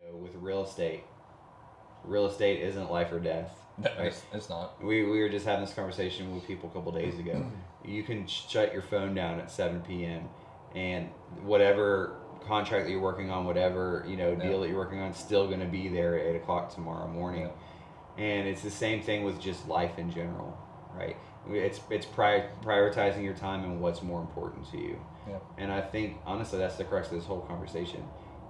With real estate isn't life or death. No, Right? it's not. We were just having this conversation with people a couple days ago. You can shut your phone down at 7 p.m. and whatever contract that you're working on, whatever deal that you're working on, is still going to be there at 8 o'clock tomorrow morning. And it's the same thing with just life in general, right? It's prioritizing your time and what's more important to you. Yeah. And I think honestly that's the crux of this whole conversation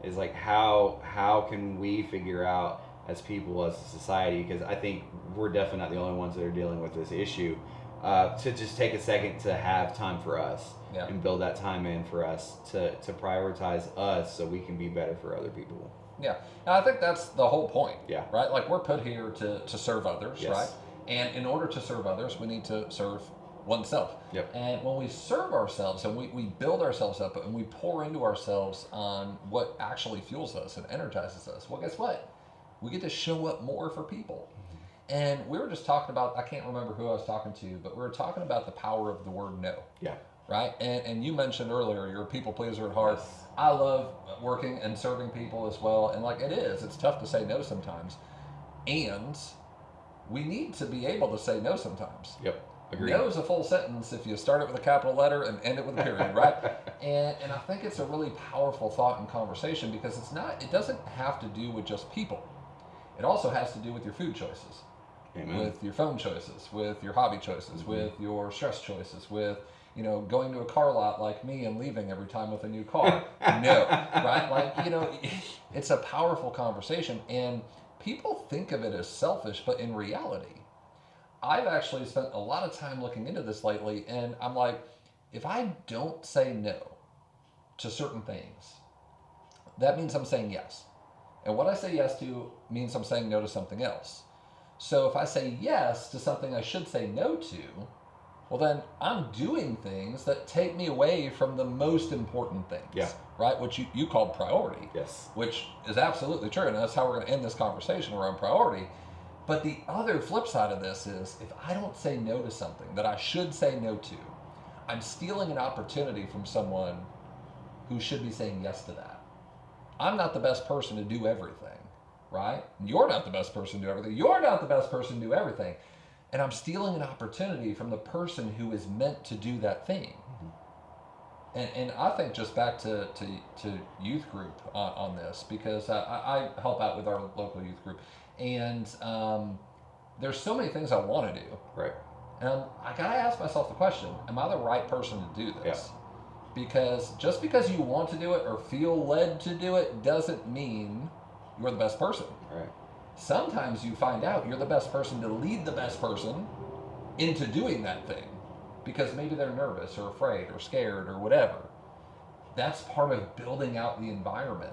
is like how can we figure out as people, as a society, because I think we're definitely not the only ones that are dealing with this issue, to just take a second to have time for us. Yeah. And build that time in for us to prioritize us so we can be better for other people. Yeah, and I think that's the whole point. Yeah. Right? Like we're put here to serve others, Yes. right? And in order to serve others, we need to serve oneself. Yep. And when we serve ourselves and we build ourselves up and we pour into ourselves on what actually fuels us and energizes us, well, guess what? We get to show up more for people. And we were just talking about, I can't remember who I was talking to, but we were talking about the power of the word no. Yeah. Right? And you mentioned earlier, you're a people pleaser at heart. Yes. I love working and serving people as well. And like it's tough to say no sometimes. And we need to be able to say no sometimes. Yep. Agreed. No is a full sentence if you start it with a capital letter and end it with a period, right? And I think it's a really powerful thought and conversation because it doesn't have to do with just people. It also has to do with your food choices. Amen. With your phone choices, with your hobby choices, with your stress choices, with going to a car lot like me and leaving every time with a new car. No, right? Like, it's a powerful conversation and people think of it as selfish, but in reality, I've actually spent a lot of time looking into this lately and I'm like, if I don't say no to certain things, that means I'm saying yes. And what I say yes to means I'm saying no to something else. So if I say yes to something I should say no to, well, then I'm doing things that take me away from the most important things. Yeah. Right? Which you called priority. Yes. Which is absolutely true. And that's how we're going to end this conversation around priority. But the other flip side of this is if I don't say no to something that I should say no to, I'm stealing an opportunity from someone who should be saying yes to that. I'm not the best person to do everything, right? You're not the best person to do everything. You're not the best person to do everything. And I'm stealing an opportunity from the person who is meant to do that thing. Mm-hmm. And I think just back to youth group on this, because I help out with our local youth group. And there's so many things I want to do. Right. And I got to ask myself the question, am I the right person to do this? Yeah. Because just because you want to do it or feel led to do it doesn't mean you're the best person. Right. Sometimes you find out you're the best person to lead the best person into doing that thing because maybe they're nervous or afraid or scared or whatever. That's part of building out the environment,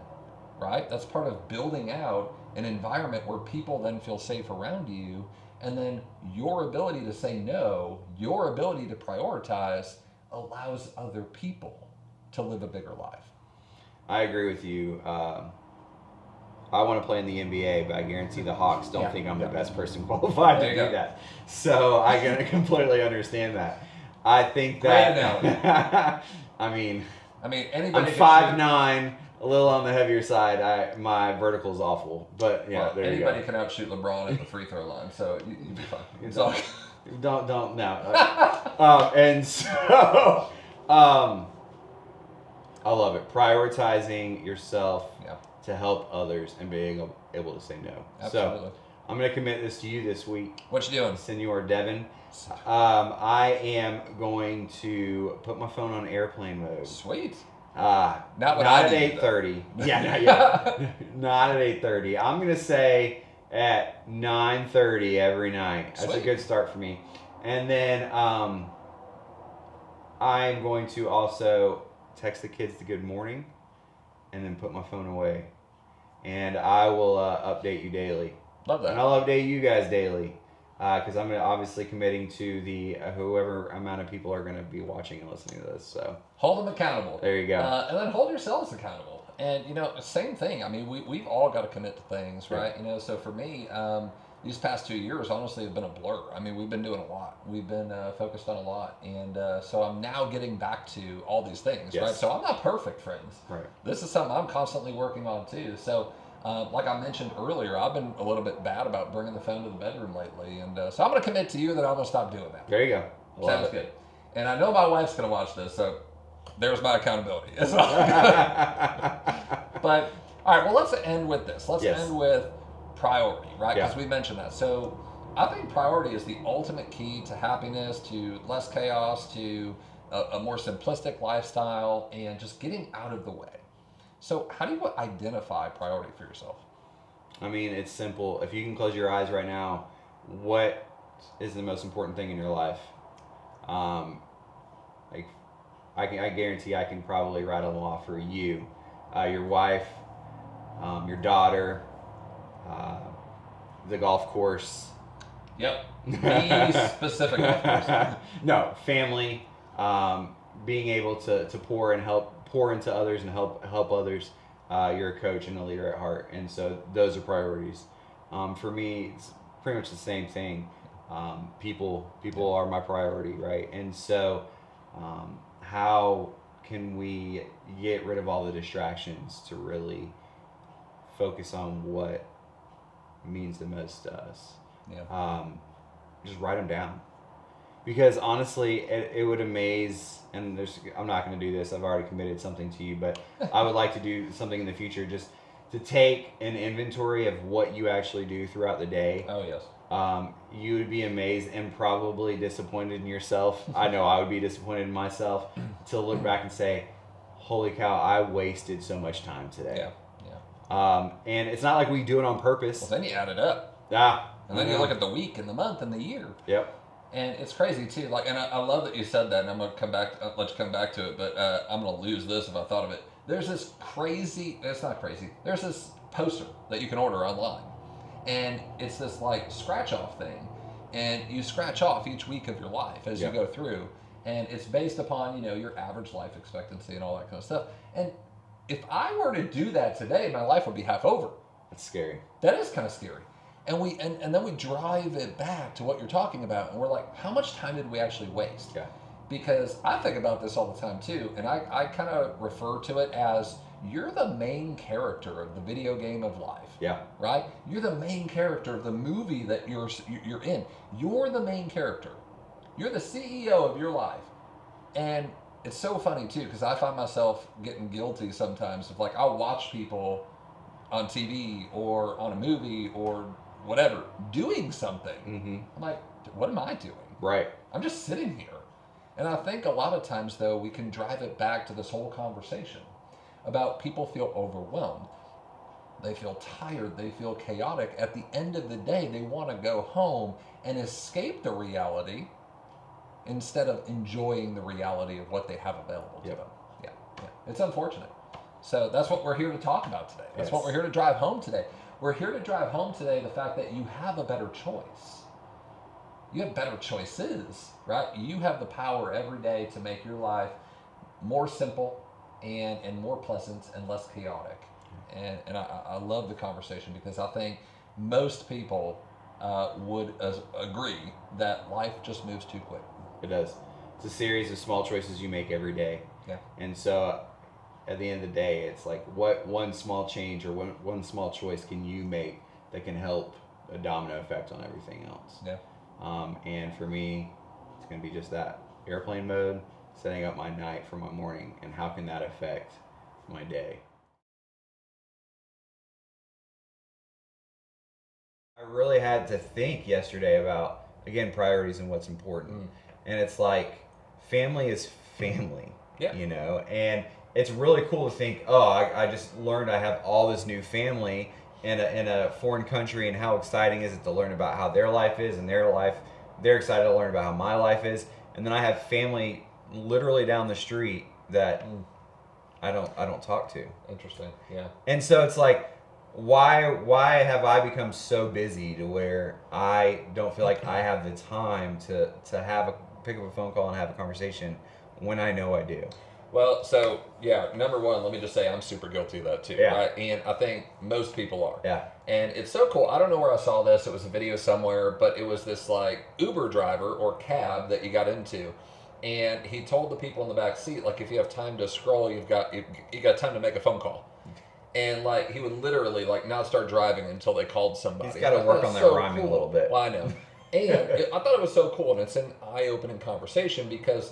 right? That's part of building out an environment where people then feel safe around you, and then your ability to say no, your ability to prioritize allows other people to live a bigger life. I agree with you. I want to play in the NBA, but I guarantee the Hawks don't think I'm the best person qualified to do that. So I can completely understand that. I think that. I mean, anybody. I'm 5'9", a little on the heavier side. My vertical's awful, but yeah, there you go. Anybody can outshoot LeBron at the free throw line, so you'd be fine. It's all. Don't no. And so, I love it. Prioritizing yourself. Yeah. To help others and being able to say no. Absolutely. So I'm going to commit this to you this week. What you doing? Senor Devin. I am going to put my phone on airplane mode. Sweet. Not at 8:30. Yeah. Not at 8:30. I'm going to say at 9:30 every night. That's a good start for me. And then I'm going to also text the kids the good morning and then put my phone away. And I will update you daily. Love that. And I'll update you guys daily because I'm obviously committing to the whoever amount of people are going to be watching and listening to this. So hold them accountable. There you go. And then hold yourselves accountable. And same thing. I mean, we've all got to commit to things, right? So for me, these past 2 years honestly have been a blur. I mean, we've been doing a lot. We've been focused on a lot, and so I'm now getting back to all these things, right? So I'm not perfect, friends. Right. This is something I'm constantly working on too. So Like I mentioned earlier, I've been a little bit bad about bringing the phone to the bedroom lately, and so I'm going to commit to you that I'm going to stop doing that. There you go. Sounds good. And I know my wife's going to watch this, so there's my accountability. But all right, well, let's end with this. Let's end with priority, right? Because we mentioned that. So I think priority is the ultimate key to happiness, to less chaos, to a more simplistic lifestyle, and just getting out of the way. So how do you identify priority for yourself? I mean, it's simple. If you can close your eyes right now, what is the most important thing in your life? Like, I guarantee I can probably rattle them off for you. Your wife, your daughter, the golf course. Yep. Be specific, of course. No, family, being able to pour into others and help others. You're a coach and a leader at heart, and so those are priorities. For me, it's pretty much the same thing. People are my priority, right? And so, how can we get rid of all the distractions to really focus on what means the most to us? Yeah. Just write them down. Because honestly, it would amaze, and I'm not going to do this, I've already committed something to you, but I would like to do something in the future, just to take an inventory of what you actually do throughout the day. Oh, yes. You would be amazed and probably disappointed in yourself. I know I would be disappointed in myself to look back and say, holy cow, I wasted so much time today. Yeah. And it's not like we do it on purpose. Well, then you add it up. And then you look at the week and the month and the year. Yep. And it's crazy too. Like, and I love that you said that. And I'm gonna let you come back to it. But I'm gonna lose this if I thought of it. There's this crazy. It's not crazy. There's this poster that you can order online, and it's this like scratch off thing, and you scratch off each week of your life as you go through, and it's based upon your average life expectancy and all that kind of stuff. And if I were to do that today, my life would be half over. That's scary. That is kind of scary. And then we drive it back to what you're talking about, and we're like, how much time did we actually waste? Yeah. Because I think about this all the time too, and I kind of refer to it as you're the main character of the video game of life. Yeah. Right? You're the main character of the movie that you're in. You're the main character. You're the CEO of your life. And it's so funny too, because I find myself getting guilty sometimes of like, I'll watch people on TV or on a movie or whatever, doing something. Mm-hmm. I'm like, what am I doing? Right. I'm just sitting here. And I think a lot of times, though, we can drive it back to this whole conversation about people feel overwhelmed. They feel tired. They feel chaotic. At the end of the day, they want to go home and escape the reality instead of enjoying the reality of what they have available to them. Yeah. It's unfortunate. So that's what we're here to talk about today. That's what we're here to drive home today. We're here to drive home today the fact that you have a better choice. You have better choices, right? You have the power every day to make your life more simple and more pleasant and less chaotic. And I love the conversation because I think most people would agree that life just moves too quick. It does. It's a series of small choices you make every day. Yeah. And so at the end of the day, it's like, what one small change or one small choice can you make that can help a domino effect on everything else? Yeah. And for me, it's going to be just that. Airplane mode, setting up my night for my morning, and how can that affect my day? I really had to think yesterday about, again, priorities and what's important. And it's like, family is family, and it's really cool to think, I just learned I have all this new family in a foreign country, and how exciting is it to learn about how their life is and their life. They're excited to learn about how my life is. And then I have family literally down the street that I don't talk to. Interesting. Yeah. And so it's like, why have I become so busy to where I don't feel like I have the time to pick up a phone call and have a conversation when I know I do? Well, so, number one, let me just say I'm super guilty of that too. Yeah. Right? And I think most people are. Yeah. And it's so cool. I don't know where I saw this. It was a video somewhere, but it was this like Uber driver or cab that you got into. And he told the people in the back seat, like, if you have time to scroll, you got time to make a phone call. And like he would literally like not start driving until they called somebody. He's got to work on that rhyming a little bit. Well, I know. And I thought it was so cool, and it's an eye-opening conversation because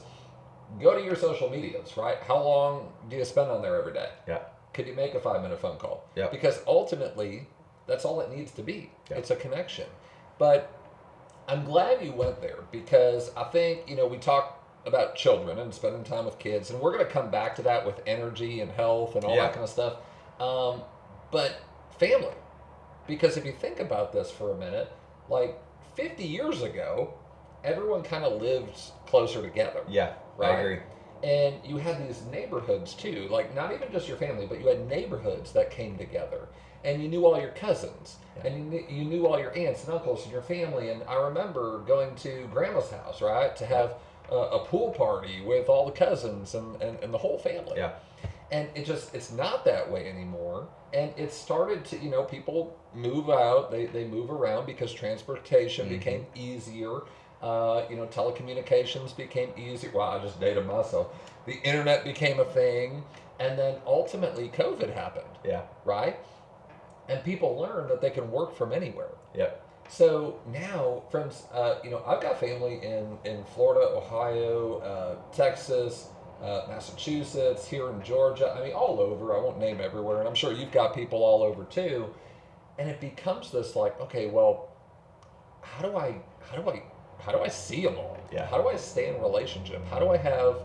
go to your social medias, right? How long do you spend on there every day? Yeah. Could you make a 5-minute phone call? Yeah. Because ultimately, that's all it needs to be. Yeah. It's a connection. But I'm glad you went there because I think, we talk about children and spending time with kids, and we're going to come back to that with energy and health and all that kind of stuff. But family, because if you think about this for a minute, like 50 years ago, everyone kind of lived closer together. Yeah, right? I agree. And you had these neighborhoods too, like not even just your family, but you had neighborhoods that came together. And you knew all your cousins, and you knew all your aunts and uncles and your family. And I remember going to grandma's house, right, to have a pool party with all the cousins and the whole family. Yeah. And it's not that way anymore. And it started to, people move out, they move around because transportation became easier. Telecommunications became easier. Wow, I just dated myself. The internet became a thing. And then ultimately COVID happened. Yeah. Right? And people learned that they can work from anywhere. Yep. So now, friends, I've got family in Florida, Ohio, Texas, Massachusetts, here in Georgia. I mean, all over. I won't name everywhere, and I'm sure you've got people all over too. And it becomes this like, okay, well, how do I see them all? Yeah. How do I stay in a relationship? How do I have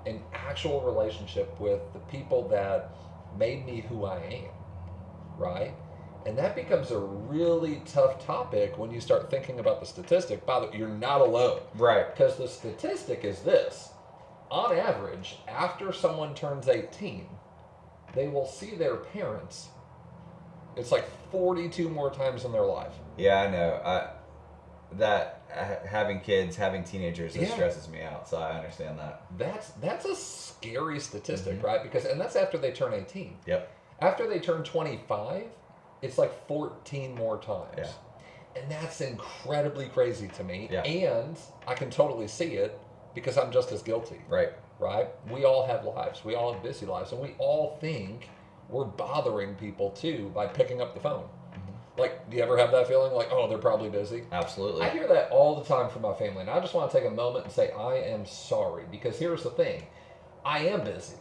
an actual relationship with the people that made me who I am? Right? And that becomes a really tough topic when you start thinking about the statistic. By the way, you're not alone. Right. Because the statistic is this. On average, after someone turns 18, they will see their parents. It's like 42 more times in their life. Yeah, I know. Having kids, having teenagers, it stresses me out. So I understand that. That's a scary statistic, right? And that's after they turn 18. Yep. After they turn 25, it's like 14 more times. Yeah. And that's incredibly crazy to me. Yeah. And I can totally see it because I'm just as guilty. Right. Right? We all have lives. We all have busy lives. And we all think we're bothering people too by picking up the phone. Mm-hmm. Like, do you ever have that feeling like, oh, they're probably busy? Absolutely. I hear that all the time from my family. And I just want to take a moment and say, I am sorry. Because here's the thing. I am busy.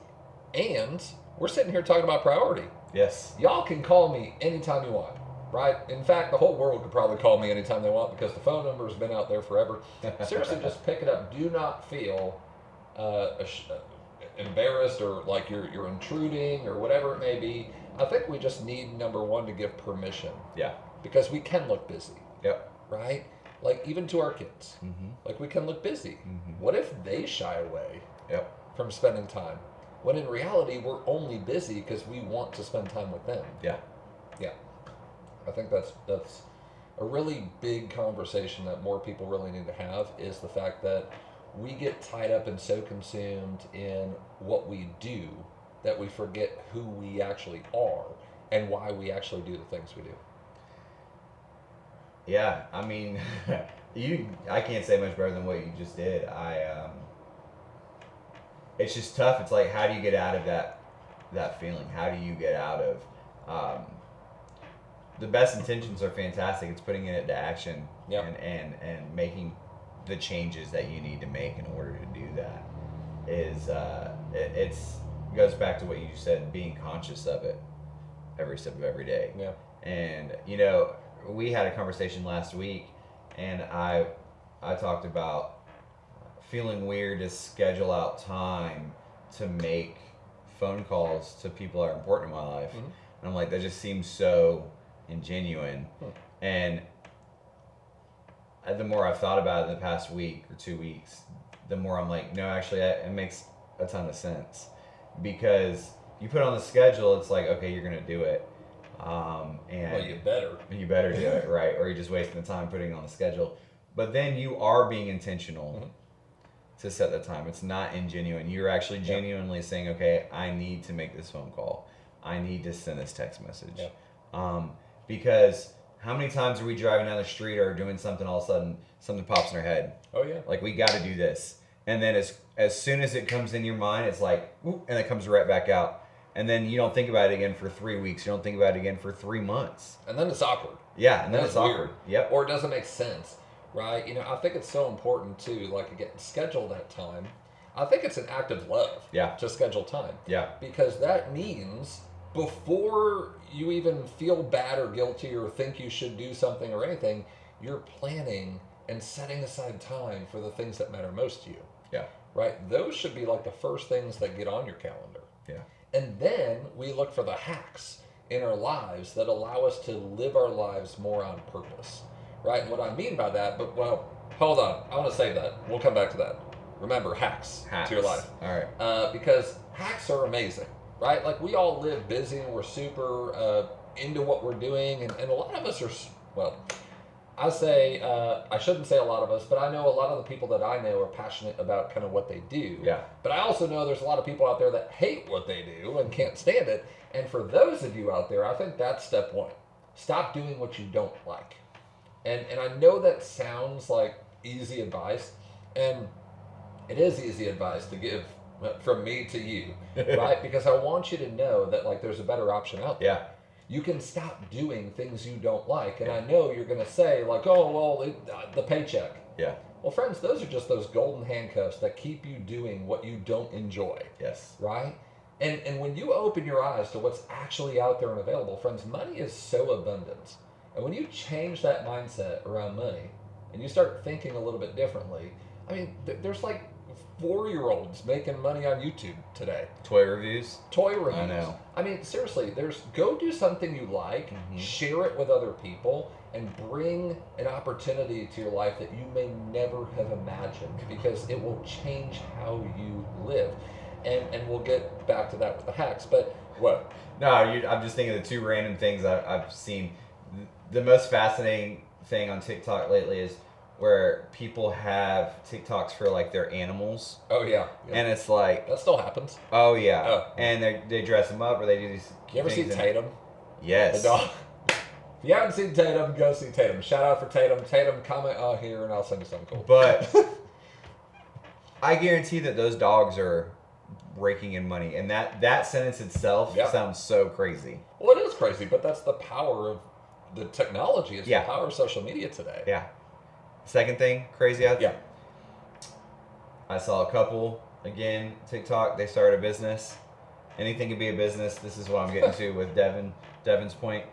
And we're sitting here talking about priority. Yes. Y'all can call me anytime you want, right? In fact, the whole world could probably call me anytime they want because the phone number has been out there forever. Seriously, just pick it up. Do not feel embarrassed or like you're intruding or whatever it may be. I think we just need, number one, to give permission. Yeah. Because we can look busy. Yep. Right? Like even to our kids. Mm-hmm. Like we can look busy. Mm-hmm. What if they shy away from spending time? When in reality, we're only busy because we want to spend time with them. Yeah. Yeah. I think that's a really big conversation that more people really need to have is the fact that we get tied up and so consumed in what we do that we forget who we actually are and why we actually do the things we do. Yeah, I mean, I can't say much better than what you just did. It's just tough. It's like, how do you get out of that feeling? How do you get out of, the best intentions are fantastic. It's putting it into action and making the changes that you need to make in order to do that is, it goes back to what you said, being conscious of it every step of every day. Yeah. And, we had a conversation last week and I talked about feeling weird to schedule out time to make phone calls to people that are important in my life. Mm-hmm. And I'm like, that just seems so ingenuine. And the more I've thought about it in the past week or 2 weeks, the more I'm like, no, actually, it makes a ton of sense. Because you put on the schedule, it's like, okay, you're going to do it. And well, you better. You better do it, right? Or you're just wasting the time putting it on the schedule. But then you are being intentional to set the time. It's not ingenuine. You're actually genuinely saying, okay, I need to make this phone call. I need to send this text message. Because how many times are we driving down the street or doing something, all of a sudden something pops in our head? Oh, yeah. Like, we got to do this. And then as soon as it comes in your mind, it's like, whoop, and it comes right back out. and then you don't think about it again for 3 weeks. You don't think about it again for 3 months. And then it's awkward. Yeah, and then it's awkward. Yep. Or it doesn't make sense, right? You know, I think it's so important too, like again, schedule that time. I think it's an act of love. Yeah. To schedule time. Yeah. Because that means before you even feel bad or guilty or think you should do something or anything, you're planning and setting aside time for the things that matter most to you. Yeah. Right? Those should be like the first things that get on your calendar. Yeah. And then we look for the hacks in our lives that allow us to live our lives more on purpose. Right? And what I mean by that, but well, hold on. I want to say that. We'll come back to that. Remember, hacks to your life. All right. Because hacks are amazing. Right? Like we all live busy and we're super into what we're doing. And a lot of us are, well, I say, I shouldn't say a lot of us, but I know a lot of the people that I know are passionate about kind of what they do. Yeah. But I also know there's a lot of people out there that hate what they do and can't stand it. And for those of you out there, I think that's step one. Stop doing what you don't like. And I know that sounds like easy advice, and it is easy advice to give from me to you, right? Because I want you to know that like there's a better option out there. Yeah. You can stop doing things you don't like. And I know you're going to say like, oh, well, the paycheck. Yeah. Well, friends, those are just those golden handcuffs that keep you doing what you don't enjoy. Yes. Right? And when you open your eyes to what's actually out there and available, friends, money is so abundant. And when you change that mindset around money and you start thinking a little bit differently, I mean, there's like 4-year-olds making money on YouTube today. Toy reviews. Toy reviews. I know. I mean, seriously, go do something you like, share it with other people, and bring an opportunity to your life that you may never have imagined, because it will change how you live. And we'll get back to that with the hacks. But what? No, I'm just thinking of the 2 random things I've seen. The most fascinating thing on TikTok lately is where people have TikToks for like their animals. Oh yeah. And it's like that still happens. Oh yeah. Oh. And they dress them up or they do these. You ever see Tatum? Yes. The dog. If you haven't seen Tatum, go see Tatum. Shout out for Tatum. Tatum, comment here and I'll send you something cool. But I guarantee that those dogs are raking in money, and that sentence itself sounds so crazy. Well, it is crazy, but that's the power of the technology. It's the power of social media today. Yeah. Second thing, crazy. I saw a couple, again, TikTok, they started a business. Anything can be a business. This is what I'm getting to with Devin's point.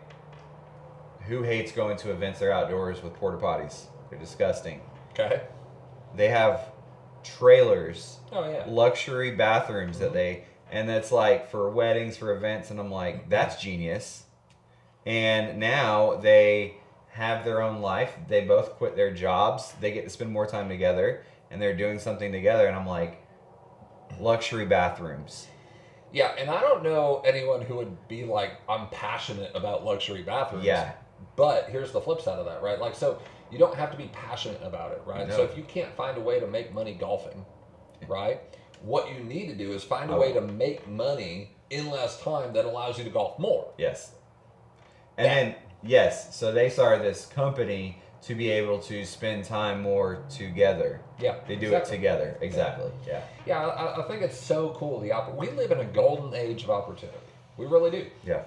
Who hates going to events that are outdoors with porta potties? They're disgusting. Okay. They have trailers, luxury bathrooms and that's like for weddings, for events, and I'm like, that's genius. And now they have their own life. They both quit their jobs. They get to spend more time together, and they're doing something together. And I'm like, luxury bathrooms. Yeah, and I don't know anyone who would be like, I'm passionate about luxury bathrooms. Yeah. But here's the flip side of that, right? Like, so you don't have to be passionate about it, right? No. So if you can't find a way to make money golfing, right? What you need to do is find a way to make money in less time that allows you to golf more. Yes. And then, yes, so they started this company to be able to spend time more together. Yeah. They do it together. Exactly. Yeah. Yeah, I think it's so cool. We live in a golden age of opportunity. We really do. Yeah.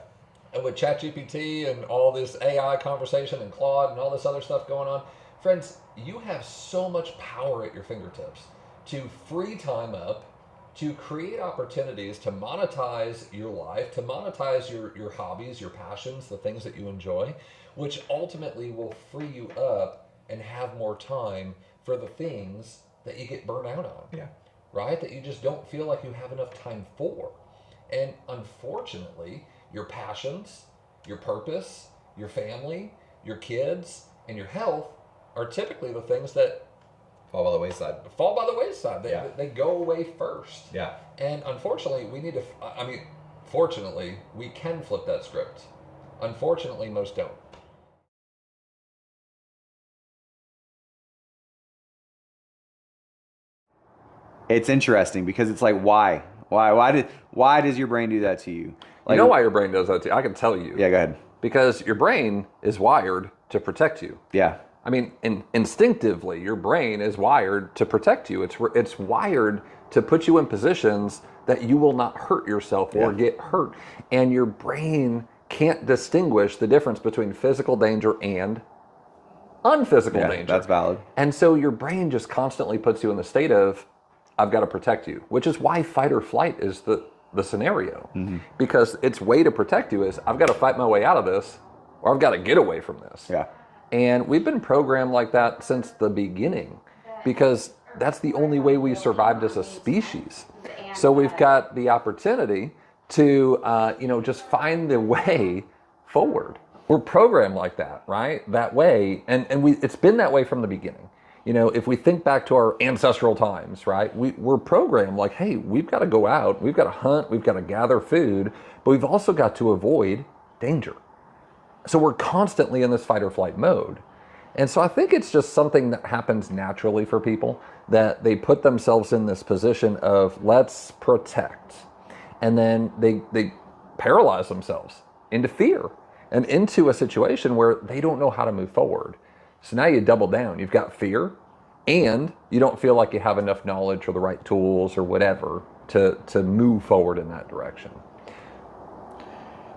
And with ChatGPT and all this AI conversation and Claude and all this other stuff going on, friends, you have so much power at your fingertips to free time up, to create opportunities to monetize your life, to monetize your hobbies, your passions, the things that you enjoy, which ultimately will free you up and have more time for the things that you get burnt out on. Yeah. Right? That you just don't feel like you have enough time for. And unfortunately, your passions, your purpose, your family, your kids, and your health are typically the things that fall by the wayside. They go away first. Yeah. And unfortunately, fortunately, we can flip that script. Unfortunately, most don't. It's interesting because it's like, why? Why does your brain do that to you? Like, you know why your brain does that to you? I can tell you. Yeah, go ahead. Because your brain is wired to protect you. Yeah. I mean, instinctively, your brain is wired to protect you. It's wired to put you in positions that you will not hurt yourself or get hurt. And your brain can't distinguish the difference between physical danger and unphysical danger. That's valid. And so your brain just constantly puts you in the state of, I've got to protect you, which is why fight or flight is the scenario. Because its way to protect you is, I've got to fight my way out of this, or I've got to get away from this. Yeah. And we've been programmed like that since the beginning, because that's the only way we survived as a species. So we've got the opportunity to, just find the way forward. We're programmed like that, right? That way, and it's been that way from the beginning. If we think back to our ancestral times, right? We're programmed like, hey, we've got to go out, we've got to hunt, we've got to gather food, but we've also got to avoid danger. So we're constantly in this fight or flight mode. And so I think it's just something that happens naturally for people, that they put themselves in this position of, let's protect. And then they paralyze themselves into fear and into a situation where they don't know how to move forward. So now you double down. You've got fear, and you don't feel like you have enough knowledge or the right tools or whatever to move forward in that direction.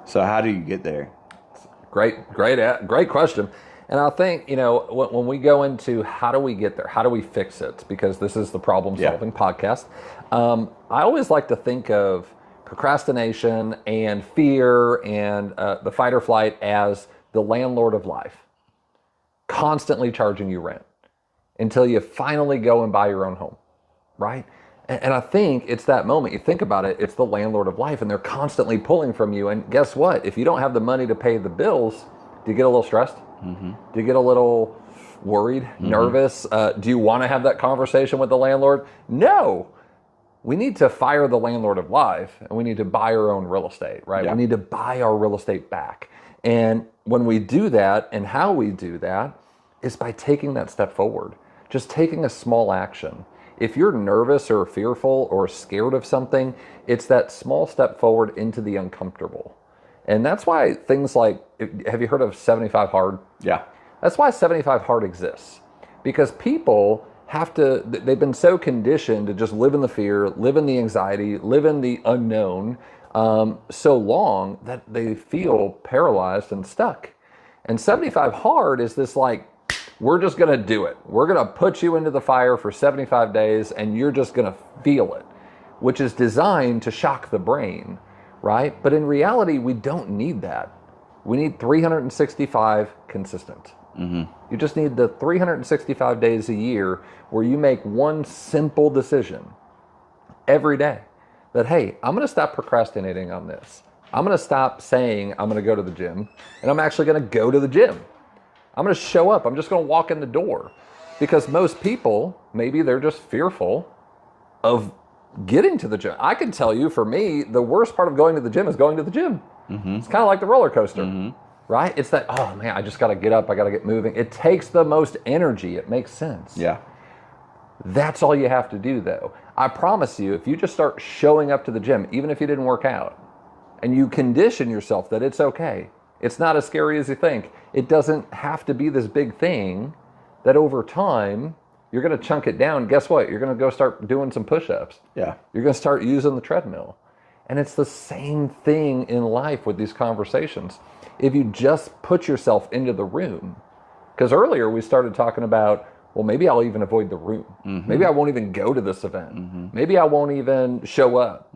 So how do you get there? Great question. And I think, when we go into how do we get there, how do we fix it, because this is the problem-solving podcast, I always like to think of procrastination and fear and the fight or flight as the landlord of life, constantly charging you rent until you finally go and buy your own home, right? And I think it's that moment. You think about it, it's the landlord of life, and they're constantly pulling from you. And guess what? If you don't have the money to pay the bills, do you get a little stressed? Do you get a little worried, nervous? Do you want to have that conversation with the landlord? No. We need to fire the landlord of life, and we need to buy our own real estate, right? Yeah. We need to buy our real estate back. And when we do that, and how we do that, is by taking that step forward, just taking a small action. If you're nervous or fearful or scared of something, it's that small step forward into the uncomfortable. And that's why things like, have you heard of 75 Hard? Yeah. That's why 75 Hard exists. Because people they've been so conditioned to just live in the fear, live in the anxiety, live in the unknown so long that they feel paralyzed and stuck. And 75 Hard is this like, we're just going to do it. We're going to put you into the fire for 75 days and you're just going to feel it, which is designed to shock the brain, right? But in reality, we don't need that. We need 365 consistent. You just need the 365 days a year where you make one simple decision every day that, hey, I'm going to stop procrastinating on this. I'm going to stop saying I'm going to go to the gym, and I'm actually going to go to the gym. I'm going to show up. I'm just going to walk in the door. Because most people, maybe they're just fearful of getting to the gym. I can tell you, for me, the worst part of going to the gym is going to the gym. It's kind of like the roller coaster. Right? It's that, oh man, I just got to get up. I got to get moving. It takes the most energy. It makes sense. Yeah. That's all you have to do, though. I promise you, if you just start showing up to the gym, even if you didn't work out, and you condition yourself that it's okay, it's not as scary as you think. It doesn't have to be this big thing that over time, you're going to chunk it down. Guess what? You're going to go start doing some push-ups. Yeah. You're going to start using the treadmill. And it's the same thing in life with these conversations. If you just put yourself into the room, because earlier we started talking about, well, maybe I'll even avoid the room. Maybe I won't even go to this event. Maybe I won't even show up.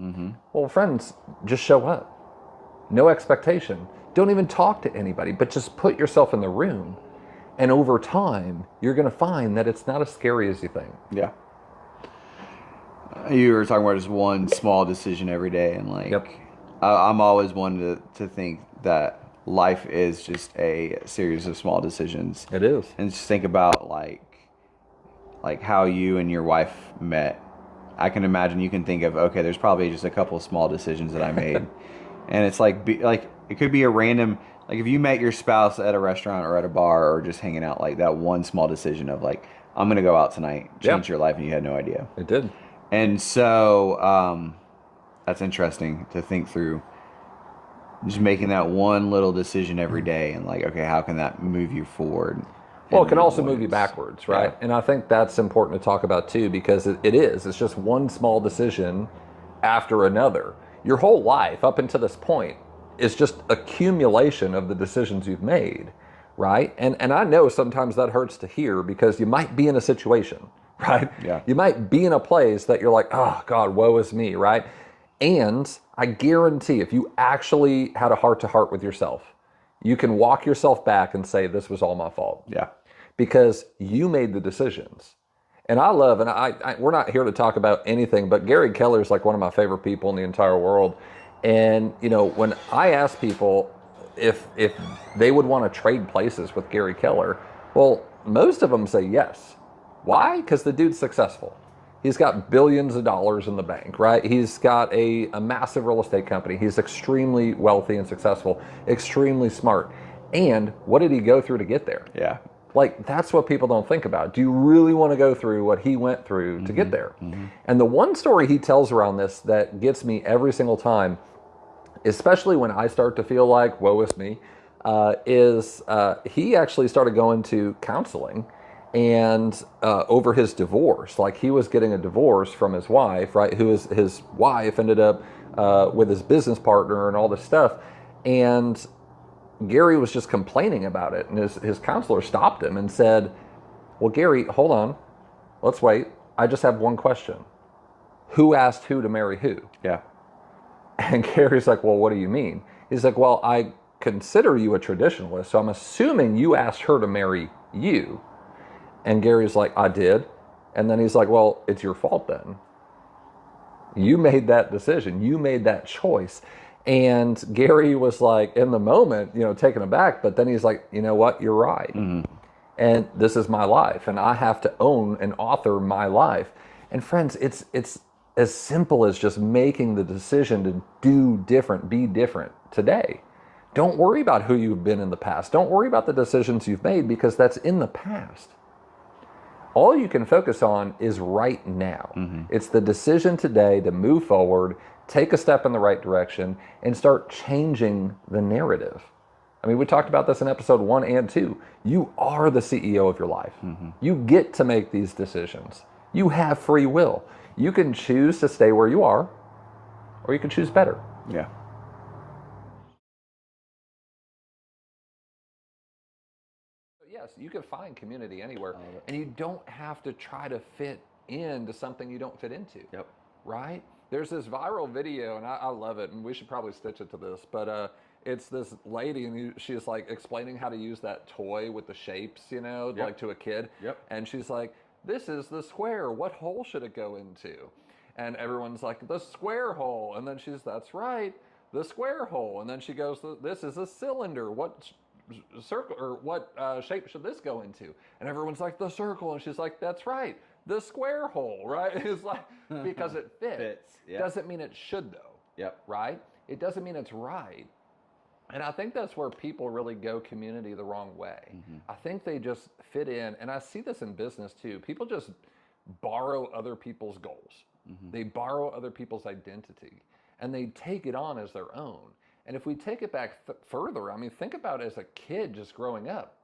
Well, friends, just show up. No expectation. Don't even talk to anybody, but just put yourself in the room. And over time, you're going to find that it's not as scary as you think. Yeah. You were talking about just one small decision every day, and like, I'm always one to think that life is just a series of small decisions. It is. And just think about like how you and your wife met. I can imagine you can think of, okay, there's probably just a couple of small decisions that I made. And it's like it could be a random, like if you met your spouse at a restaurant or at a bar or just hanging out, like that one small decision of like, I'm going to go out tonight, change your life, and you had no idea. It did. And so that's interesting to think through. Just making that one little decision every day and like, okay, how can that move you forward? Well, it can also move you backwards, right? Yeah. And I think that's important to talk about too, because it is. It's just one small decision after another. Your whole life up until this point is just accumulation of the decisions you've made, right? And I know sometimes that hurts to hear because you might be in a situation, right? Yeah. You might be in a place that you're like, oh God, woe is me, right? And I guarantee if you actually had a heart-to-heart with yourself, you can walk yourself back and say, this was all my fault. Yeah. Because you made the decisions. And I love, and we're not here to talk about anything, but Gary Keller is like one of my favorite people in the entire world. And, you know, when I ask people if they would want to trade places with Gary Keller, well, most of them say yes. Why? Because the dude's successful. He's got billions of dollars in the bank, right? He's got a massive real estate company. He's extremely wealthy and successful, extremely smart. And what did he go through to get there? Yeah. Like, that's what people don't think about. Do you really want to go through what he went through to get there? Mm-hmm. And the one story he tells around this that gets me every single time, especially when I start to feel like, woe is me, is he actually started going to counseling and over his divorce. Like, he was getting a divorce from his wife, right? His wife ended up with his business partner and all this stuff. And Gary was just complaining about it, and his counselor stopped him and said, well, Gary, hold on. Let's wait. I just have one question. Who asked who to marry who? Yeah. And Gary's like, well, what do you mean? He's like, well, I consider you a traditionalist, so I'm assuming you asked her to marry you. And Gary's like, I did. And then he's like, well, it's your fault then. You made that decision. You made that choice. And Gary was like, in the moment, you know, taken aback, but then he's like, you know what, you're right. Mm-hmm. And this is my life, and I have to own and author my life. And friends, it's as simple as just making the decision to do different, be different today. Don't worry about who you've been in the past. Don't worry about the decisions you've made, because that's in the past. All you can focus on is right now. Mm-hmm. It's the decision today to move forward, take a step in the right direction, and start changing the narrative. I mean, we talked about this in episode 1 and 2. You are the CEO of your life. Mm-hmm. You get to make these decisions. You have free will. You can choose to stay where you are, or you can choose better. Yeah. Yes, you can find community anywhere, and you don't have to try to fit into something you don't fit into. Yep. Right? There's this viral video, and I love it, and we should probably stitch it to this, but it's this lady, and she's like explaining how to use that toy with the shapes, you know, like to a kid. Yep. And she's like, this is the square. What hole should it go into? And everyone's like, the square hole. And then that's right, the square hole. And then she goes, this is a cylinder. What circle or what shape should this go into? And everyone's like, the circle. And she's like, that's right, the square hole, right? It's like, because it fits. Yep. Doesn't mean it should, though. Yep. Right? It doesn't mean it's right. And I think that's where people really go community the wrong way. Mm-hmm. I think they just fit in, and I see this in business too. People just borrow other people's goals. Mm-hmm. They borrow other people's identity, and they take it on as their own. And if we take it back further, I mean, think about it as a kid just growing up.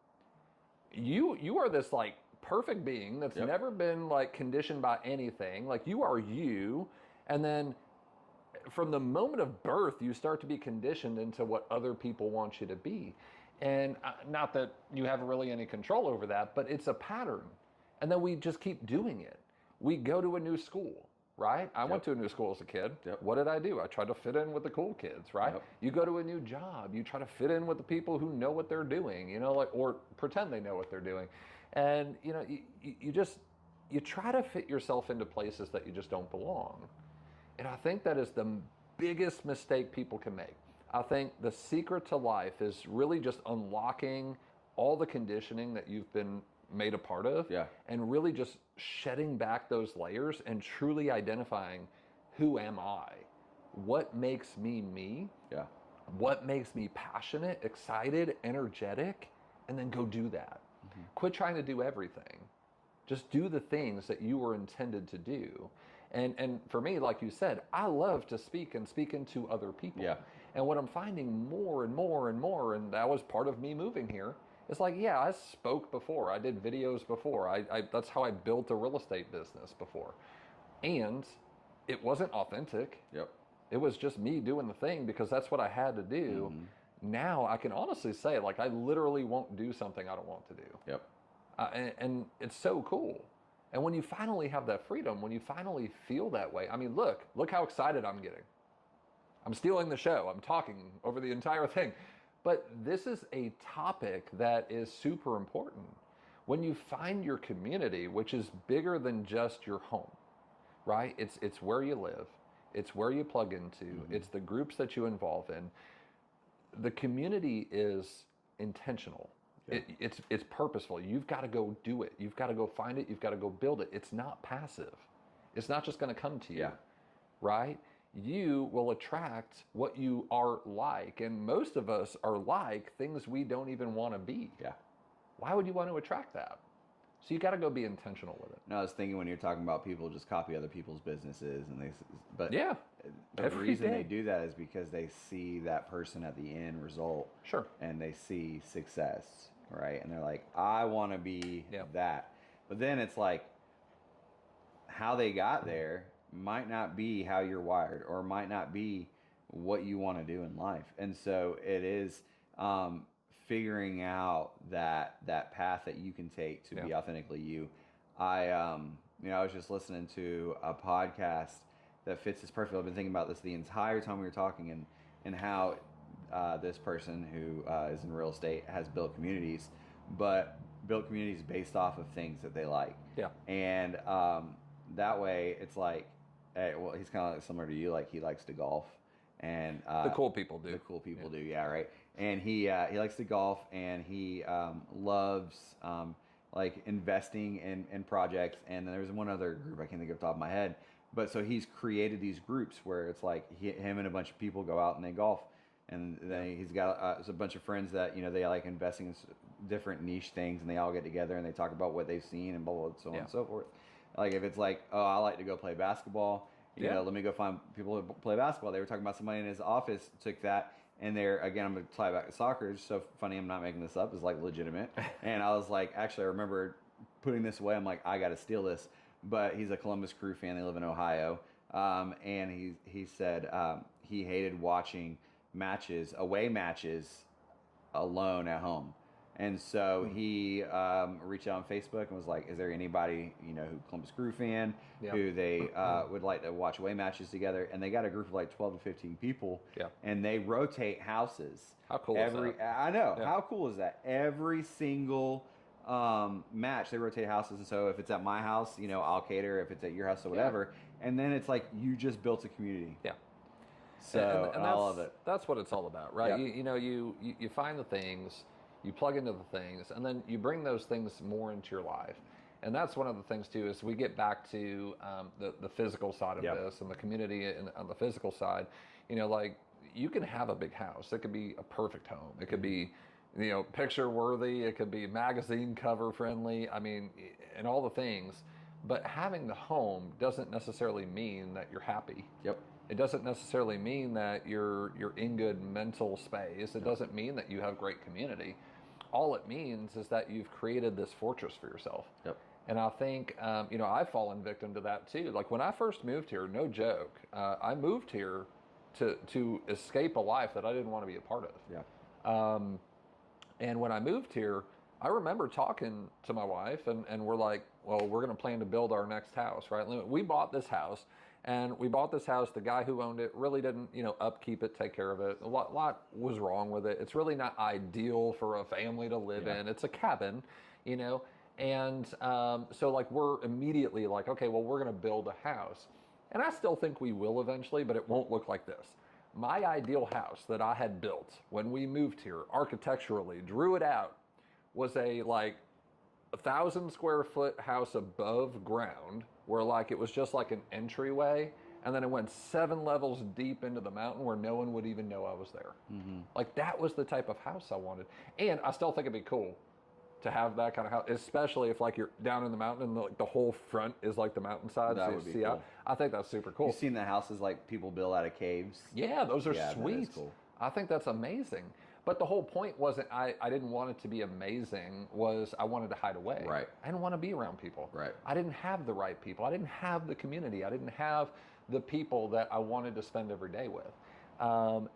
You are this like perfect being that's never been like conditioned by anything. Like, you are you, and then from the moment of birth, you start to be conditioned into what other people want you to be. And not that you have really any control over that, but it's a pattern. And then we just keep doing it. We go to a new school, right? I went to a new school as a kid. Yep. What did I do? I tried to fit in with the cool kids, right? Yep. You go to a new job. You try to fit in with the people who know what they're doing, you know, like, or pretend they know what they're doing. And, you know, you try to fit yourself into places that you just don't belong. And I think that is the biggest mistake people can make. I think the secret to life is really just unlocking all the conditioning that you've been made a part of, and really just shedding back those layers and truly identifying, who am I? What makes me me? Yeah. What makes me passionate, excited, energetic? And then go do that. Mm-hmm. Quit trying to do everything. Just do the things that you were intended to do. And for me, like you said, I love to speak into other people. Yeah. And what I'm finding more and more and more, and that was part of me moving here, It's like, yeah, I spoke before. I did videos before. That's how I built a real estate business before. And it wasn't authentic. Yep. It was just me doing the thing because that's what I had to do. Mm-hmm. Now I can honestly say, like, I literally won't do something I don't want to do. Yep. And it's so cool. And when you finally have that freedom, when you finally feel that way, I mean, look how excited I'm getting. I'm stealing the show. I'm talking over the entire thing. But this is a topic that is super important. When you find your community, which is bigger than just your home, right? It's where you live. It's where you plug into. Mm-hmm. It's the groups that you involve in. The community is intentional. Yeah. It's purposeful. You've got to go do it. You've got to go find it. You've got to go build it. It's not passive. It's not just going to come to you, right? You will attract what you are like. And most of us are like things we don't even want to be. Yeah. Why would you want to attract that? So you got to go be intentional with it. No, I was thinking when you're talking about people just copy other people's businesses, and but yeah, the reason they do that is because they see that person at the end result, sure, and they see success, right? And they're like, I want to be that. But then it's like, how they got there might not be how you're wired, or might not be what you want to do in life, and so it is. Figuring out that path that you can take to be authentically you. I was just listening to a podcast that fits this perfectly. I've been thinking about this the entire time we were talking, and how this person who is in real estate has built communities, but built communities based off of things that they like. Yeah. And that way it's like, hey, well, he's kind of like similar to you. Like, he likes to golf. And the cool people do. The cool people do, right. And he likes to golf, and he loves like investing in projects. And then there's one other group I can't think of off the top of my head, but so he's created these groups where it's like him and a bunch of people go out and they golf, and then he's got a bunch of friends that they like investing in different niche things, and they all get together and they talk about what they've seen and blah blah, blah so on and so forth. Like, if it's like, oh, I like to go play basketball. Let me go find people who play basketball. They were talking about somebody in his office took that, and again, I'm going to tie back to soccer. It's so funny, I'm not making this up. It's like legitimate. And I was like, actually, I remember putting this away. I'm like, I got to steal this. But he's a Columbus Crew fan. They live in Ohio. And he said he hated watching away matches, alone at home. And so he reached out on Facebook and was like, is there anybody, who Columbus Crew fan, who they would like to watch away matches together? And they got a group of like 12 to 15 people. Yeah. And they rotate houses. How cool is that? I know. Yeah. How cool is that? Every single match, they rotate houses. And so if it's at my house, I'll cater. If it's at your house or whatever. Yeah. And then it's like, you just built a community. Yeah. So and I love it. That's what it's all about, right? Yep. You find the things, you plug into the things, and then you bring those things more into your life. And that's one of the things too, is we get back to the physical side of this, and the community and on the physical side. Like, you can have a big house. It could be a perfect home. It could be, picture worthy. It could be magazine cover friendly. I mean, and all the things. But having the home doesn't necessarily mean that you're happy. Yep. It doesn't necessarily mean that you're in good mental space. It doesn't mean that you have great community. All it means is that you've created this fortress for yourself. Yep. And I think, I've fallen victim to that too. Like, when I first moved here, no joke, I moved here to escape a life that I didn't want to be a part of. Yeah. And when I moved here, I remember talking to my wife, and we're like, well, we're going to plan to build our next house, right? We bought this house. And we bought this house. The guy who owned it really didn't, upkeep it, take care of it. A lot was wrong with it. It's really not ideal for a family to live in. It's a cabin, And so, like, we're immediately like, okay, well, we're going to build a house. And I still think we will eventually, but it won't look like this. My ideal house that I had built when we moved here, architecturally, drew it out, was a 1,000 square foot house above ground, where it was just like an entryway, and then it went 7 levels deep into the mountain where no one would even know I was there. Mm-hmm. Like, that was the type of house I wanted. And I still think it'd be cool to have that kind of house, especially if you're down in the mountain and the whole front is like the mountainside. That would be cool. I think that's super cool. You've seen the houses people build out of caves? Yeah, those are sweet. That is cool. I think that's amazing. But the whole point wasn't I didn't want it to be amazing, was I wanted to hide away. Right. I didn't want to be around people. Right. I didn't have the right people. I didn't have the community. I didn't have the people that I wanted to spend every day with. Now,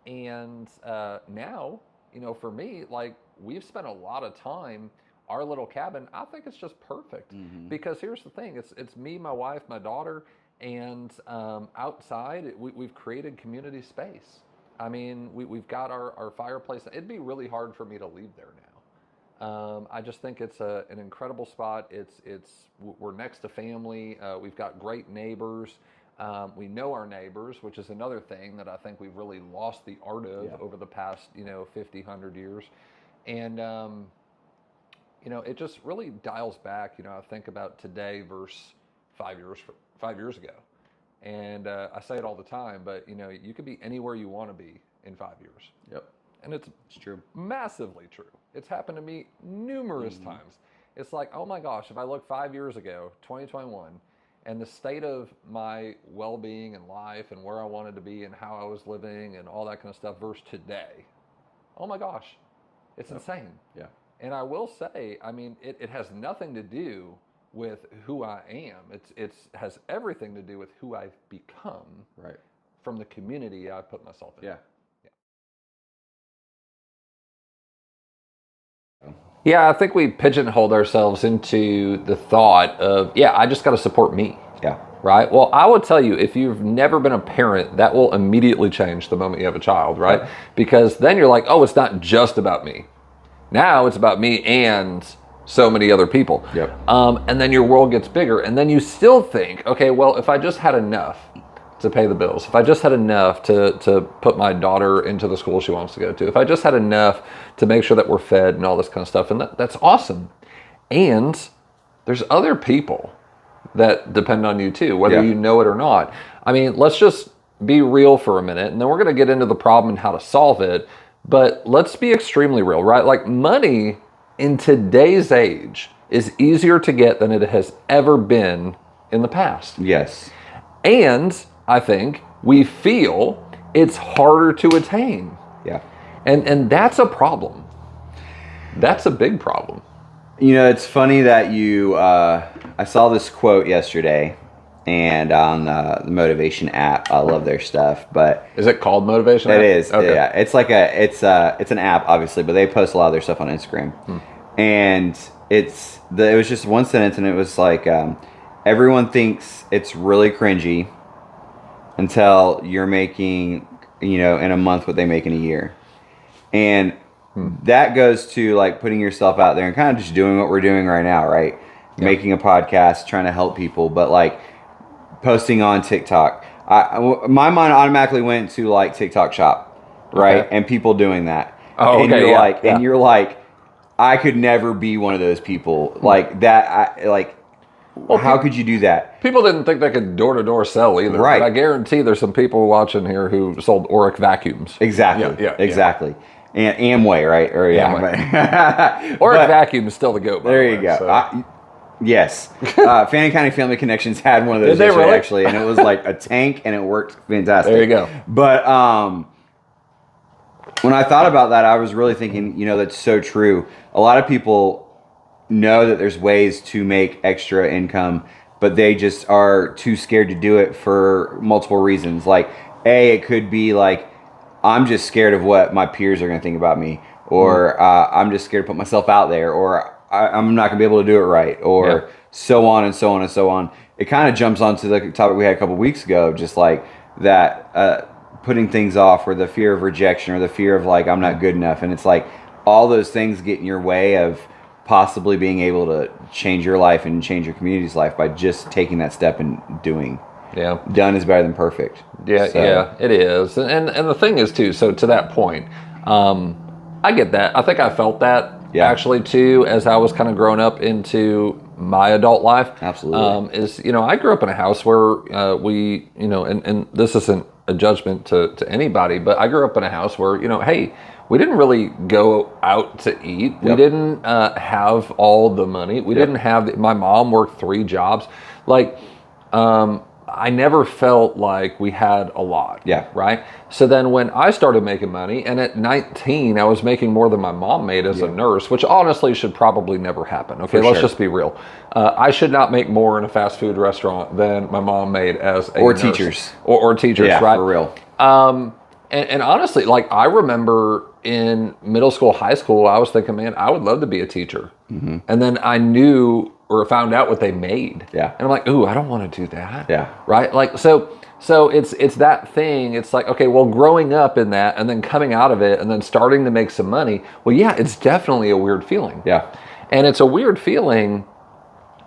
for me, like, we've spent a lot of time, our little cabin, I think it's just perfect. Because here's the thing, it's me, my wife, my daughter, and outside, we've created community space. I mean, we've got our fireplace. It'd be really hard for me to leave there now. I just think it's an incredible spot. We're next to family. We've got great neighbors. We know our neighbors, which is another thing that I think we've really lost the art of over the past 50, 100 years. And it just really dials back. I think about today versus 5 years ago. And I say it all the time, but you could be anywhere you want to be in 5 years. Yep. And it's true. Massively true. It's happened to me numerous times. It's like, oh my gosh, if I look 5 years ago, 2021, and the state of my well-being and life and where I wanted to be and how I was living and all that kind of stuff versus today, oh my gosh, it's insane. Yeah. And I will say, I mean, it has nothing to do with who I am. It has everything to do with who I've become. Right. From the community I put myself in. Yeah. Yeah, I think we pigeonholed ourselves into the thought of, I just got to support me. Yeah. Right? Well, I will tell you, if you've never been a parent, that will immediately change the moment you have a child, right? Yeah. Because then you're like, oh, it's not just about me. Now it's about me and so many other people. Yep. And then your world gets bigger. And then you still think, okay, well, if I just had enough to pay the bills, if I just had enough to put my daughter into the school she wants to go to, if I just had enough to make sure that we're fed and all this kind of stuff, and that's awesome. And there's other people that depend on you too, whether you know it or not. I mean, let's just be real for a minute, and then we're going to get into the problem and how to solve it. But let's be extremely real, right? Like, money in today's age is easier to get than it has ever been in the past. Yes. And I think we feel it's harder to attain. Yeah. And that's a problem. That's a big problem. It's funny that I saw this quote yesterday, and on the Motivation app. I love their stuff, but is it called Motivation? It is. Okay. Yeah. It's like it's an app, obviously, but they post a lot of their stuff on Instagram. And it was just one sentence, and it was like, everyone thinks it's really cringy until you're making, in a month what they make in a year. And that goes to like putting yourself out there and kind of just doing what we're doing right now, right? Yeah. Making a podcast, trying to help people, but like posting on TikTok. My mind automatically went to like TikTok Shop, right? Okay. And people doing that. Oh, and okay. You're like, I could never be one of those people like that. Well, how could you do that? People didn't think they could door-to-door sell either. Right. But I guarantee there's some people watching here who sold Oric vacuums. Exactly. Yeah, exactly. And Amway, right? Or Amway. Oric vacuum is still the goat. There you go. So. Yes. Fannin County Family Connections had one of those really? Actually, and it was like a tank, and it worked fantastic. There you go. But when I thought about that, I was really thinking, that's so true. A lot of people know that there's ways to make extra income, but they just are too scared to do it for multiple reasons. Like, it could be like, I'm just scared of what my peers are going to think about me, or I'm just scared to put myself out there, or I'm not going to be able to do it right, or so on and so on and so on. It kind of jumps onto the topic we had a couple weeks ago, just like that, putting things off, or the fear of rejection, or the fear of like, I'm not good enough. And it's like all those things get in your way of possibly being able to change your life and change your community's life by just taking that step and doing. Yeah. Done is better than perfect. Yeah, yeah, it is. And the thing is too, so to that point, I get that. I think I felt that actually too, as I was kind of growing up into my adult life. Absolutely. I grew up in a house where we, and this isn't a judgment to anybody, but I grew up in a house where, hey, we didn't really go out to eat. Yep. We didn't have all the money. We didn't have, my mom worked 3 jobs. Like, I never felt like we had a lot. Yeah. Right? So then when I started making money, and at 19, I was making more than my mom made as a nurse, which honestly should probably never happen. Okay, let's just be real. I should not make more in a fast food restaurant than my mom made as a or nurse. Teachers. Or teachers, yeah, right? For real. And honestly, like I remember in middle school, high school, I was thinking, man, I would love to be a teacher. Mm-hmm. And then I knew or found out what they made. Yeah. And I'm like, ooh, I don't want to do that. Yeah. Right? Like, so it's that thing. It's like, okay, well, growing up in that and then coming out of it and then starting to make some money. Well, yeah, it's definitely a weird feeling. Yeah. And it's a weird feeling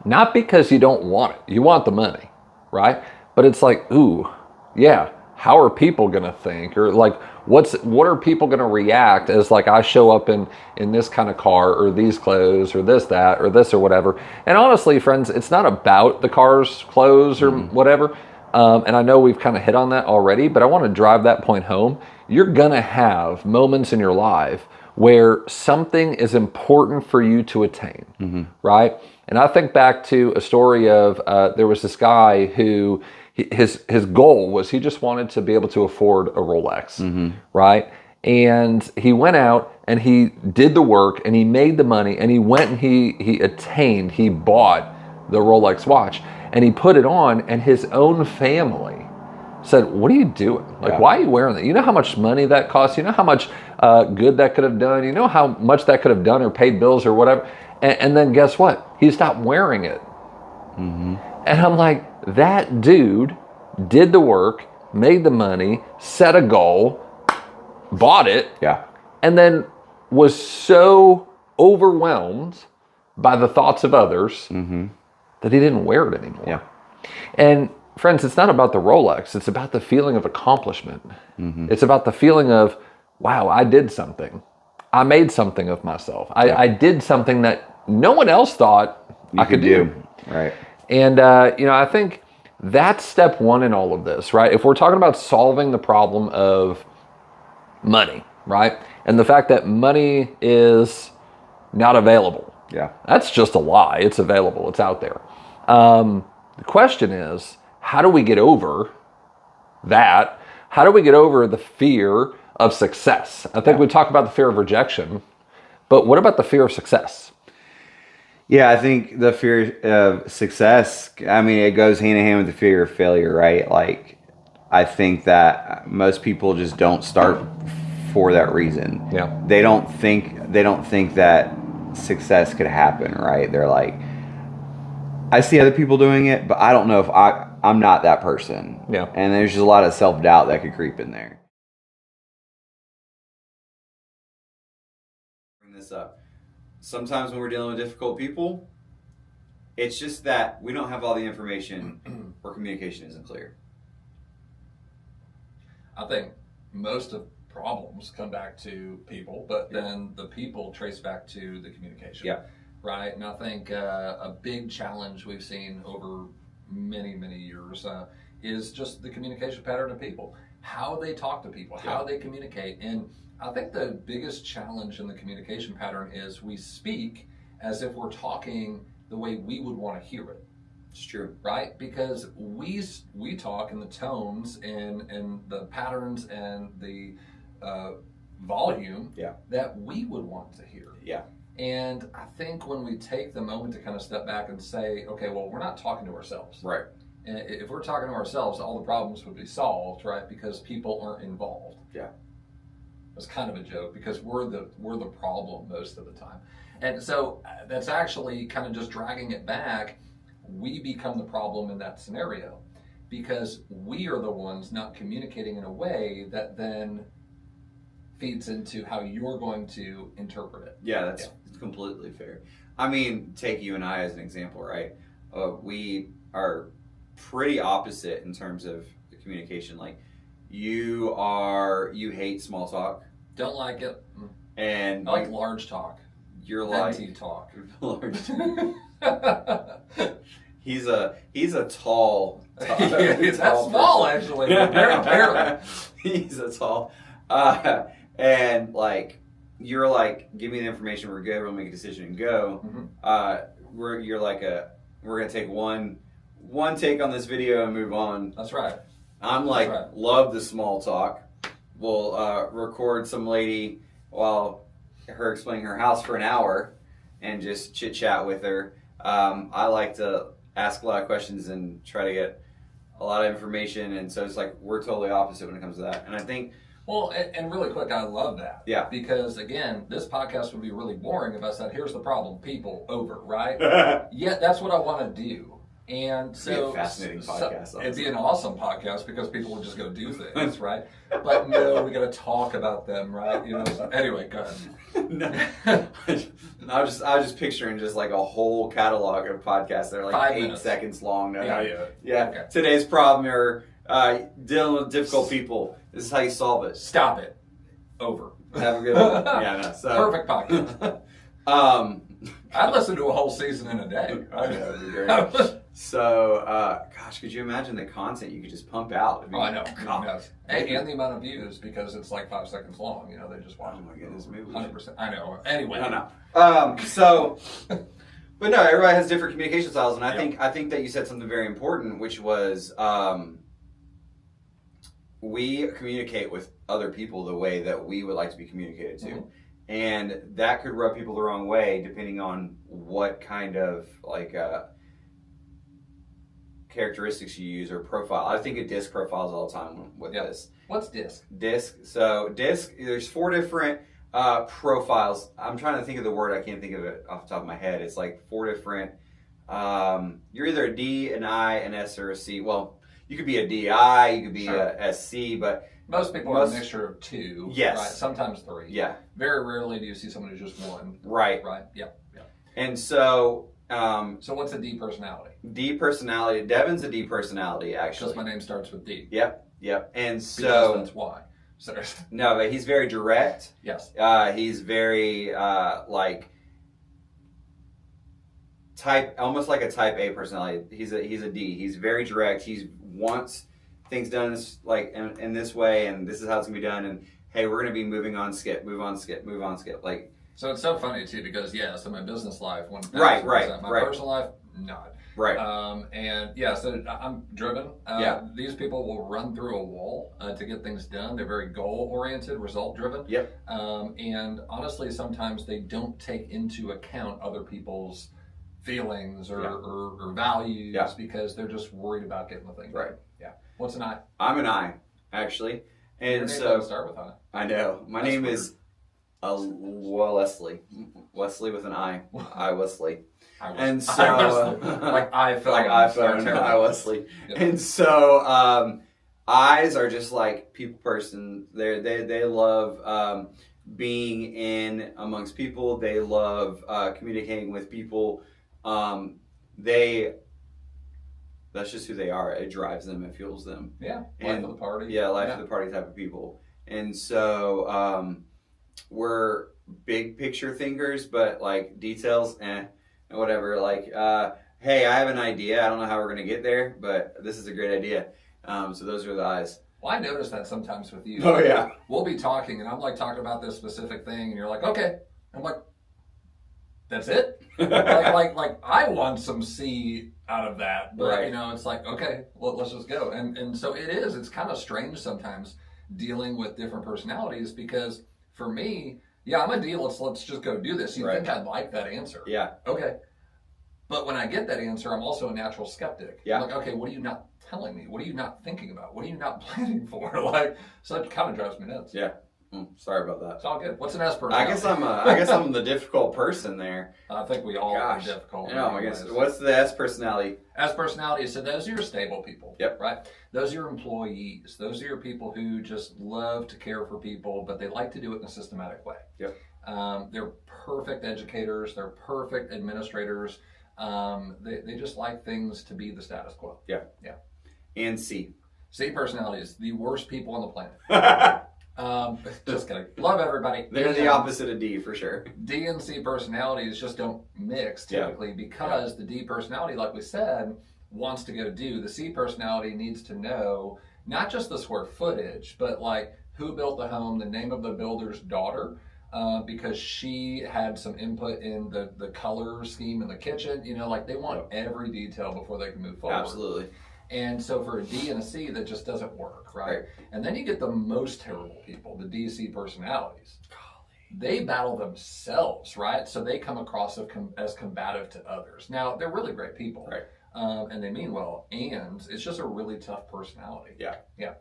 not because you don't want it. You want the money, right? But it's like, ooh, yeah, how are people going to think? Or like, what are people going to react as like I show up in this kind of car or these clothes or this, that, or this or whatever. And honestly, friends, it's not about the cars, clothes or whatever. And I know we've kind of hit on that already, but I want to drive that point home. You're going to have moments in your life where something is important for you to attain, right? And I think back to a story of there was this guy who his goal was he just wanted to be able to afford a Rolex, right? And he went out and he did the work and he made the money and he went and he bought the Rolex watch and he put it on, and his own family said, what are you doing? Like, why are you wearing that? You know how much money that costs? You know how much good that could have done? You know how much that could have done or paid bills or whatever? And then guess what? He stopped wearing it. And I'm like, that dude did the work, made the money, set a goal, bought it, and then was so overwhelmed by the thoughts of others that he didn't wear it anymore. Yeah. And friends, it's not about the Rolex. It's about the feeling of accomplishment. It's about the feeling of, wow, I did something. I made something of myself. I did something that no one else thought I could do. Right. And, I think that's step one in all of this, right? If we're talking about solving the problem of money, right? And the fact that money is not available. Yeah. That's just a lie. It's available. It's out there. The question is, how do we get over that? How do we get over the fear of success? I think we talk about the fear of rejection, but what about the fear of success? Yeah, I think the fear of success, I mean, it goes hand in hand with the fear of failure, right? Like, I think that most people just don't start for that reason. Yeah. They don't think that success could happen, right? They're like, I see other people doing it, but I don't know if I'm not that person. Yeah. And there's just a lot of self-doubt that could creep in there. Bring this up. Sometimes when we're dealing with difficult people, it's just that we don't have all the information or communication isn't clear. I think most of problems come back to people, but then the people trace back to the communication. Yeah. Right? And I think a big challenge we've seen over many, many years is just the communication pattern of people. How they talk to people, how they communicate. And I think the biggest challenge in the communication pattern is we speak as if we're talking the way we would want to hear it. It's true. Right? Because we talk in the tones and the patterns and the volume that we would want to hear. Yeah. And I think when we take the moment to kind of step back and say, okay, well, we're not talking to ourselves. Right. And if we're talking to ourselves, all the problems would be solved, right? Because people aren't involved. Yeah. It's kind of a joke because we're the problem most of the time. And so that's actually kind of just dragging it back. We become the problem in that scenario because we are the ones not communicating in a way that then feeds into how you're going to interpret it. Yeah, that's completely fair. I mean, take you and I as an example, right? We are pretty opposite in terms of the communication. Like, you hate small talk. Don't like it. And I like large talk. You're Venti like talk. Large talk. He's a tall. He's not small actually. Very. He's a tall. And like, you're like, give me the information, we're good, we'll make a decision and go. You're like we're gonna take one one take on this video and move on. That's right. I'm like, love the small talk. We'll record some lady while her explaining her house for an hour and just chit chat with her. I like to ask a lot of questions and try to get a lot of information, and so it's like we're totally opposite when it comes to that. And I think, well, and really quick, I love that. Yeah. Because again, this podcast would be really boring if I said, "Here's the problem, people, over," right? Yeah, that's what I want to do. And so, it'd be a fascinating podcast. So it'd be an awesome podcast because people would just go do things, right? But no, we got to talk about them, right? You know. So anyway, go ahead. No. I was just picturing just like a whole catalog of podcasts that are like 5 8 minutes. seconds long. No, Yeah. Okay. Today's problem are dealing with difficult people. This is how you solve it. Stop it. Over. Have a good one. Yeah, no. So perfect podcast. I'd listen to a whole season in a day. I know, it'd be great. So, gosh, could you imagine the content you could just pump out? I know. And the amount of views because it's like 5 seconds long. You know, they just watch. Oh my goodness, maybe 100%. I know. Anyway. I know. So, but no, everybody has different communication styles, and I think that you said something very important, which was we communicate with other people the way that we would like to be communicated to. Mm-hmm. And that could rub people the wrong way depending on what kind of like characteristics you use or profile. I think of DISC profiles all the time with this. What's DISC? DISC. So DISC, there's 4 different profiles. I'm trying to think of the word. I can't think of it off the top of my head. It's like 4 different. You're either a D, an I, an S, or a C. Well, you could be a DI, you could be a SC, but most people are a mixture of 2. Yes. Right? Sometimes 3. Yeah. Very rarely do you see someone who's just 1. Right. Right. Yeah. And so. So what's a D personality? D personality. Devin's a D personality, actually. Because my name starts with D. Yep. And so. Because that's why. No, but he's very direct. Yes. He's very like type, almost like a type A personality. He's a D. He's very direct. He wants things done in this way, and this is how it's gonna be done. And hey, we're gonna be moving on, skip, move on, skip, move on, skip. Like. So it's so funny too because in my business life, 1,000%. My personal life, not. Right. And so I'm driven. These people will run through a wall to get things done. They're very goal oriented, result driven. Yep. And honestly, sometimes they don't take into account other people's feelings or values because they're just worried about getting the thing done. Right. Yeah. What's an I? I'm an I, actually. And your name so start with I. I know. My name is Wesley. Wesley with an I. I Wesley. And so like iPhone. Like iPhone. I Wesley. Yep. And so I's are just like people person. They love being in amongst people. They love communicating with people. That's just who they are. It drives them. It fuels them. Yeah. Life of the party. Yeah, life of the party type of people. And so we're big picture thinkers, but like details, and whatever. Like, hey, I have an idea. I don't know how we're gonna get there, but this is a great idea. So those are the I's. Well, I notice that sometimes with you. Oh yeah. We'll be talking, and I'm like talking about this specific thing, and you're like, okay. I'm like, that's it. like I want some C out of that, but right. You know, it's like, okay, well, let's just go. And so it is. It's kind of strange sometimes dealing with different personalities because for me, I'm a D. Let's just go do this. You think I'd like that answer? Yeah. Okay. But when I get that answer, I'm also a natural skeptic. Yeah. I'm like, okay, what are you not telling me? What are you not thinking about? What are you not planning for? So it kind of drives me nuts. Yeah. Sorry about that. It's all good. What's an S personality? I guess I'm the difficult person there. I think we all are difficult. No, I guess. What's the S personality? S personality. So those are your stable people. Yep. Right. Those are your employees. Those are your people who just love to care for people, but they like to do it in a systematic way. Yep. They're perfect educators. They're perfect administrators. They just like things to be the status quo. Yeah. Yeah. And C. C personality is the worst people on the planet. Just kidding. Love everybody. They're the opposite of D for sure. D and C personalities just don't mix typically because the D personality, like we said, wants to go do. The C personality needs to know not just the square footage, but like who built the home, the name of the builder's daughter, because she had some input in the color scheme in the kitchen. Like they want every detail before they can move forward. Absolutely. And so for a D and a C, that just doesn't work, right? And then you get the most terrible people, the DC personalities. They battle themselves, right? So they come across as combative to others. Now, they're really great people, right? And they mean well, and it's just a really tough personality. Yeah.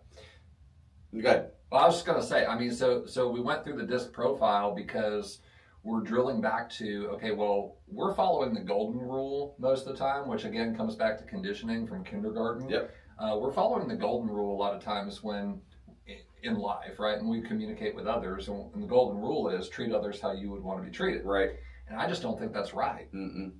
Good. Well, I was just going to say, I mean, so we went through the DISC profile because we're drilling back to, okay, well, we're following the golden rule most of the time, which again comes back to conditioning from kindergarten. Yep. We're following the golden rule a lot of times when in life, right? And we communicate with others, and the golden rule is treat others how you would want to be treated. Right. And I just don't think that's right. Mm-mm.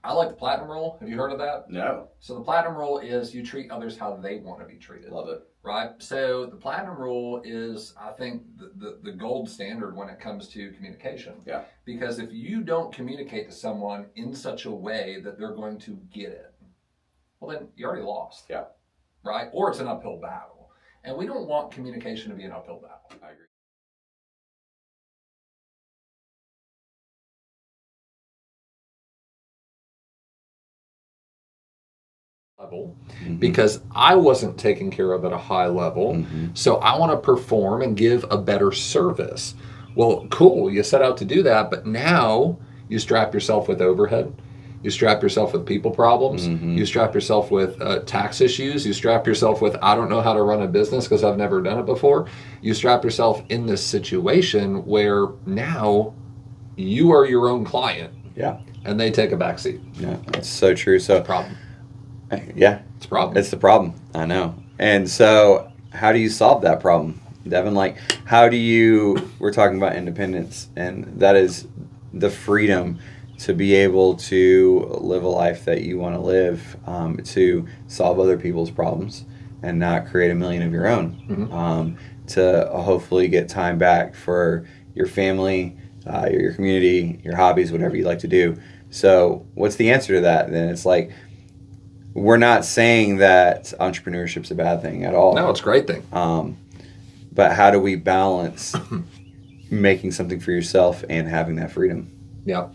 I like the platinum rule. Have you heard of that? No. So the platinum rule is you treat others how they want to be treated. Love it. Right? So the platinum rule is, I think, the gold standard when it comes to communication. Yeah. Because if you don't communicate to someone in such a way that they're going to get it, well, then you already lost. Yeah. Right? Or it's an uphill battle. And we don't want communication to be an uphill battle. I agree. Level, because I wasn't taken care of at a high level. So I want to perform and give a better service. Well, cool, you set out to do that, but now you strap yourself with overhead. You strap yourself with people problems. You strap yourself with tax issues. You strap yourself with, I don't know how to run a business because I've never done it before. You strap yourself in this situation where now you are your own client. Yeah. And they take a backseat. Yeah, that's so true. So problem. Yeah. It's a problem. It's the problem. I know. And so how do you solve that problem, Devin? Like, we're talking about independence, and that is the freedom to be able to live a life that you want to live, to solve other people's problems and not create a million of your own, to hopefully get time back for your family, your community, your hobbies, whatever you like to do. So what's the answer to that? Then it's like, we're not saying that entrepreneurship's a bad thing at all. No, it's a great thing. But how do we balance making something for yourself and having that freedom? Yeah.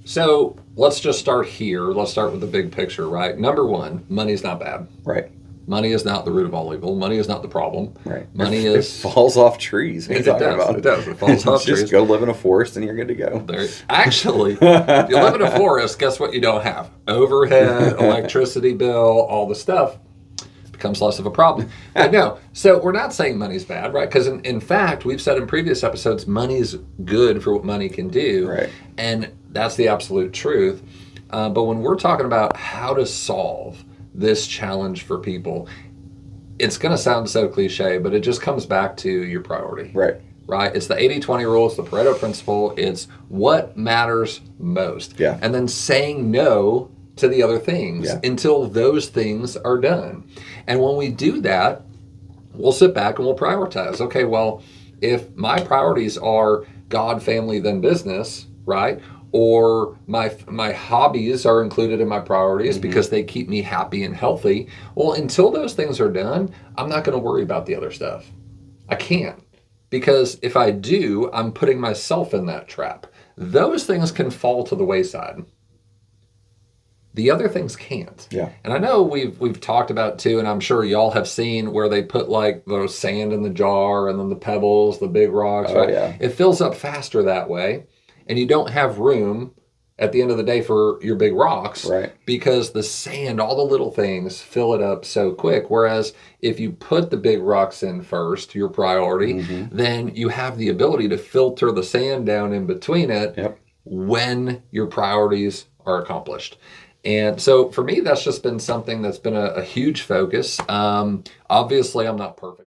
So let's just start here. Let's start with the big picture, right? Number one, money's not bad. Right. Money is not the root of all evil. Money is not the problem. Right. Money It falls off trees. What are you talking about? It does. It falls off trees. Just go live in a forest and you're good to go. Actually, if you live in a forest, guess what you don't have? Overhead, electricity bill, all the stuff becomes less of a problem. But no, so we're not saying money's bad, right? Because in fact, we've said in previous episodes, money's good for what money can do. Right. And that's the absolute truth. But when we're talking about how to solve this challenge for people, it's going to sound so cliche, but it just comes back to your priority. Right? It's the 80-20 rule. It's the Pareto principle. It's what matters most. Yeah. And then saying no to the other things until those things are done. And when we do that, we'll sit back and we'll prioritize. Okay, well, if my priorities are God, family, then business, right? Or my hobbies are included in my priorities because they keep me happy and healthy. Well, until those things are done, I'm not going to worry about the other stuff. I can't. Because if I do, I'm putting myself in that trap. Those things can fall to the wayside. The other things can't. Yeah. And I know we've talked about too, and I'm sure y'all have seen where they put like the sand in the jar and then the pebbles, the big rocks. Oh, right? yeah. It fills up faster that way. And you don't have room at the end of the day for your big rocks, right? Because the sand, all the little things fill it up so quick. Whereas if you put the big rocks in first, your priority, then you have the ability to filter the sand down in between it when your priorities are accomplished. And so for me, that's just been something that's been a huge focus. Obviously, I'm not perfect.